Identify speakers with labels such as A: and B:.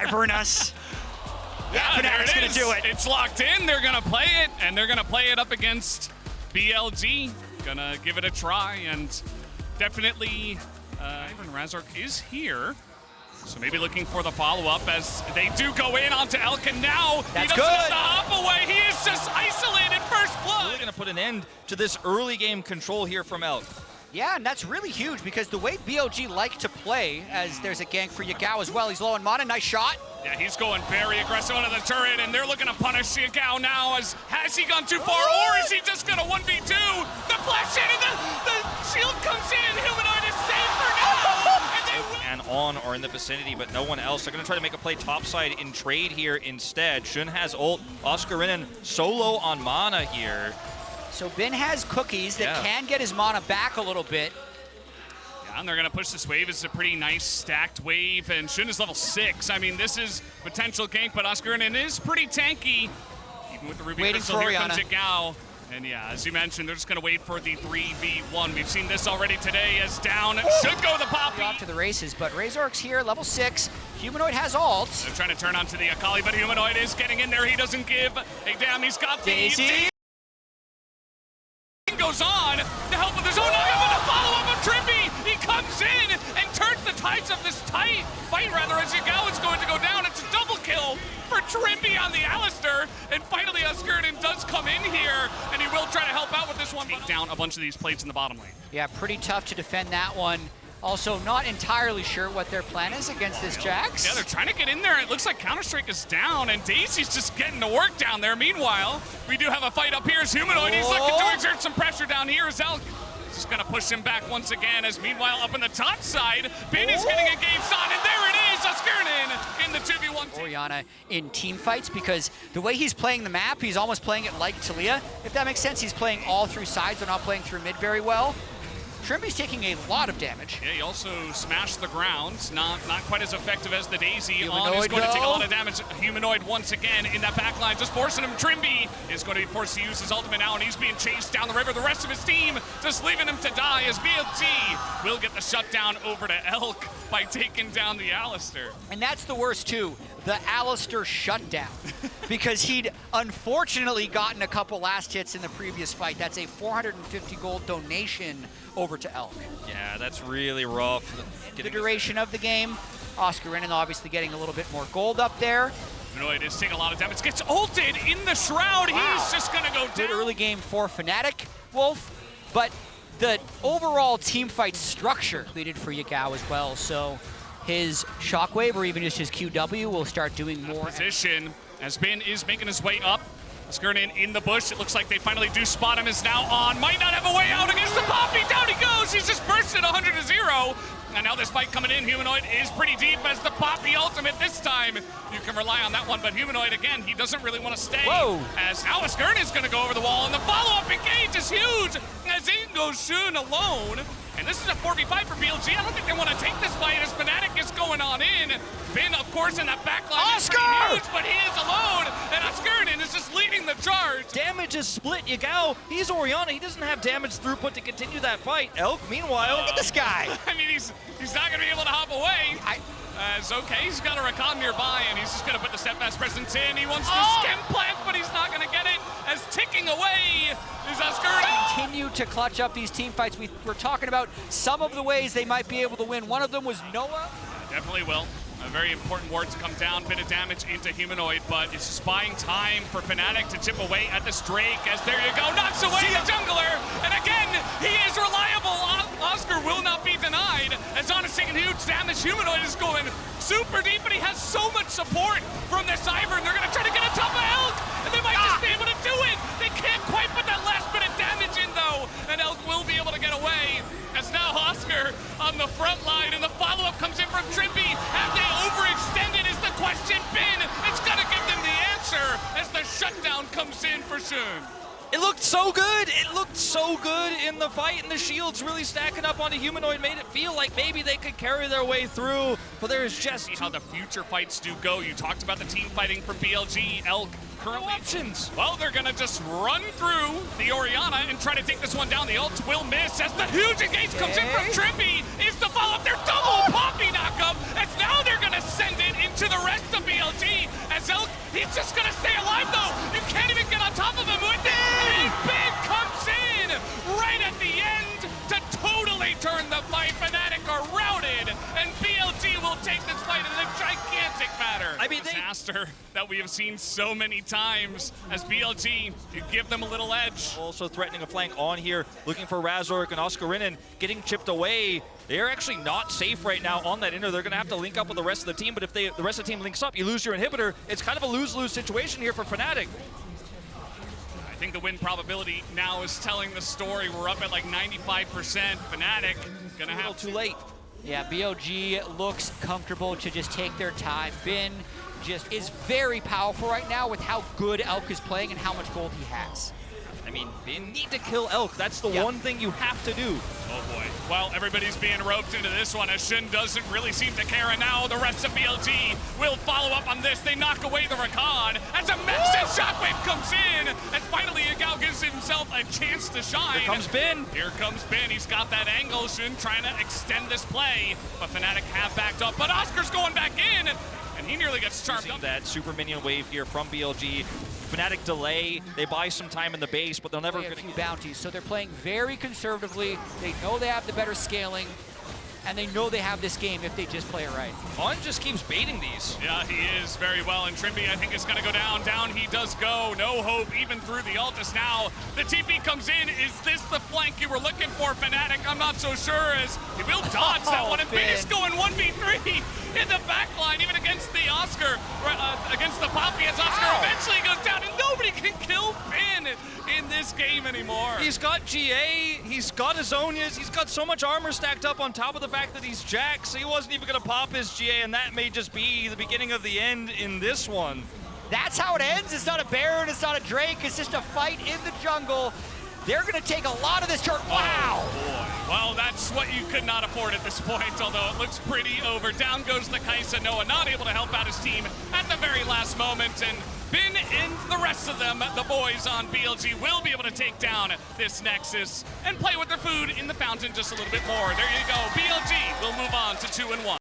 A: Cavernous.
B: Yeah, there
A: Fnatic's
B: it
A: gonna
B: is.
A: do it.
B: It's locked in. They're gonna play it, and they're gonna play it up against BLG. Gonna give it a try, and definitely Razork is here. So maybe looking for the follow-up as they do go in onto Elk, and now he doesn't have the hop away. He is just isolated. First blood.
C: Really gonna put an end to this early game control here from Elk.
A: Yeah, and that's really huge because the way BLG like to play, as there's a gank for Yagao as well. He's low on mana, nice shot.
B: Yeah, he's going very aggressive onto the turret, and they're looking to punish Yagao now. Has he gone too far, or is he just gonna 1v2? The flash in, and the shield comes in. Humanoid is safe for now.
C: And on or in the vicinity, but no one else. They're gonna try to make a play topside in trade here instead. Shun has ult. Oscarinen solo on mana here.
A: So Ben has cookies that can get his mana back a little bit.
B: Yeah, and they're gonna push this wave. It's a pretty nice stacked wave, and Shun is level 6. I mean, this is potential gank, but Oscarinen is pretty tanky. Even with the Ruby
A: Waiting
B: Crystal,
A: for
B: here
A: Orianna.
B: comes Yagao. And yeah, as you mentioned, they're just gonna wait for the 3v1. We've seen this already today as down should go the Poppy.
A: Off to the races, but Razork's here, level 6. Humanoid has ult.
B: They're trying to turn onto the Akali, but Humanoid is getting in there. He doesn't give a damn. He's got the
A: Daisy.
B: Goes on to help with his own eye, but the follow-up of Trippy. He comes in and turns the tides of this tight fight, rather, as Yagao is going to go down. It's a double kill for Trippy on the Alistair, and finally Oscarinen does come in here, and he will try to help out with this one. Take down a bunch of these plates in the bottom lane.
A: Yeah, pretty tough to defend that one. Also, not entirely sure what their plan is against this Jax.
B: Yeah, they're trying to get in there. It looks like Counter-Strike is down, and Daisy's just getting to work down there. Meanwhile, we do have a fight up here as Humanoid. He's looking to exert some pressure down here as Elk just gonna push him back once again, as meanwhile up on the top side, Ben is getting engaged on, and there it is, Oscarinen in the 2v1 team.
A: Orianna in team fights, because the way he's playing the map, he's almost playing it like Talia. If that makes sense, he's playing all through sides, they're not playing through mid very well. Trimpy's taking a lot of damage.
B: Yeah, he also smashed the ground. Not quite as effective as the Daisy.
A: Humanoid
B: On is going to take a lot of damage. Humanoid once again in that back line, just forcing him. Trimby is going to be forced to use his ultimate now, and he's being chased down the river. The rest of his team just leaving him to die, as BLG will get the shutdown over to Elk by taking down the Alistair.
A: And that's the worst too, the Alistair shutdown. Because he'd unfortunately gotten a couple last hits in the previous fight. That's a 450 gold donation over to Elk.
C: Yeah, that's really rough.
A: The duration of the game, Oscarinen obviously getting a little bit more gold up there.
B: Humanoid is taking a lot of damage, gets ulted in the Shroud. Wow. He's just gonna go down.
A: Good early game for Fnatic, Wolf, but the overall team fight structure completed for Yagao as well, so his Shockwave or even just his QW will start doing more.
B: Position as Ben is making his way up. Oscarinen in the bush. It looks like they finally do spot him. Is now on. Might not have a way out against the Poppy. Down he goes. He's just bursted 100-0. And now this fight coming in. Humanoid is pretty deep as the Poppy ultimate this time. You can rely on that one, but Humanoid, again, he doesn't really want to stay.
A: Whoa.
B: As now Oscarinen is going to go over the wall, and the follow-up engage is huge as in goes Shun alone. And this is a 4v5 for BLG. I don't think they want to take this fight as Fnatic is going on in. Ben, of course, in that back line is pretty huge, but he is alone, and Oscarinen is just leading the charge.
C: Damage is split. Yagao, he's Orianna. He doesn't have damage throughput to continue that fight. Elk, meanwhile,
A: Look at this guy.
B: I mean, he's not going to be able to hop away. It's okay, he's got a Rakan nearby, and he's just going to put the steadfast presence in. He wants the stem plant, but he's not going to get it, as ticking away is Oscarinen.
A: Continue to clutch up these team fights. We're talking about some of the ways they might be able to win. One of them was Noah.
B: Definitely will. A very important ward to come down, bit of damage into Humanoid, but it's just buying time for Fnatic to chip away at this Drake, as there you go, knocks away the jungler, and again, he is reliable. Oscar will not be denied, as Honest taking huge damage. Humanoid is going super deep, and he has so much support from this Ivern. They're gonna try to get on top of Elk, and they might just be able to do it. They can't quite put that last bit of damage in though, and Elk will be able to get away, as now Oscar on the front line, and the follow-up comes in from Trippy. Have they overextended is the question. Ben, it's gonna give them the answer as the shutdown comes in for Shun.
C: it looked so good. It looked so good in the fight, and the shields really stacking up onto Humanoid made it feel like maybe they could carry their way through, but there's just
B: See how the future fights do go. You talked about the team fighting from BLG, Elk. Currently,
C: options.
B: Well, they're gonna just run through the Orianna and try to take this one down. The ult will miss as the huge engage comes in from Trippy. Is the follow-up their double Poppy knockup, as now they're gonna send it into the rest of BLG. As Elk, he's just gonna stay alive though. You can't even get on top of him with it. And Big comes in right at the end to totally turn the fight. Fnatic are routed, and BLG will take this fight in a gigantic manner.
C: I mean,
B: disaster that we have seen so many times as BLG, you give them a little edge.
C: Also threatening a flank on here, looking for Razork and Oscarinen, getting chipped away. They're actually not safe right now on that inner. They're going to have to link up with the rest of the team, but if the rest of the team links up, you lose your inhibitor. It's kind of a lose-lose situation here for Fnatic.
B: I think the win probability now is telling the story. We're up at like 95%. Fnatic gonna have
C: too late.
A: Yeah, BLG looks comfortable to just take their time. Bin just is very powerful right now with how good Elk is playing and how much gold he has.
C: I mean, you need to kill Elk. That's the one thing you have to do.
B: Oh boy. Well, everybody's being roped into this one as Shin doesn't really seem to care, and now the rest of BLG will follow up on this. They knock away the Rakan as a massive shockwave comes in, and finally Yagao gives himself a chance to shine.
C: Here comes Bin.
B: Here comes Bin. He's got that angle. Shin trying to extend this play, but Fnatic have backed up. But Oscar's going back in, and he nearly gets charmed up.
C: That super minion wave here from BLG. Fnatic delay, they buy some time in the base, but they'll never get a few
A: bounties. So they're playing very conservatively. They know they have the better scaling, and they know they have this game if they just play it right.
C: On just keeps baiting these.
B: Yeah, he is very well, and Trimby, I think, is gonna go down. Down he does go. No hope, even through the Altus now. The TP comes in. Is this the flank you were looking for, Fnatic? I'm not so sure, as he will dodge that one, and Bin is going 1v3 in the back line, even against the Oscar, against the Poppy, as Oscar eventually goes down, and nobody can kill Bin in this game anymore.
C: He's got GA, he's got his Zonias, he's got so much armor stacked up on top of the fact that he's Jax. He wasn't even gonna pop his GA, and that may just be the beginning of the end in this one.
A: That's how it ends. It's not a Baron, it's not a Drake, it's just a fight in the jungle. They're gonna take a lot of this turn. Wow!
B: Oh boy. Well, that's what you could not afford at this point, although it looks pretty over. Down goes the Kai'Sa. Noah not able to help out his team at the very last moment, and Bin and the rest of them, the boys on BLG, will be able to take down this Nexus and play with their food in the fountain just a little bit more. There you go. BLG will move on to 2-1.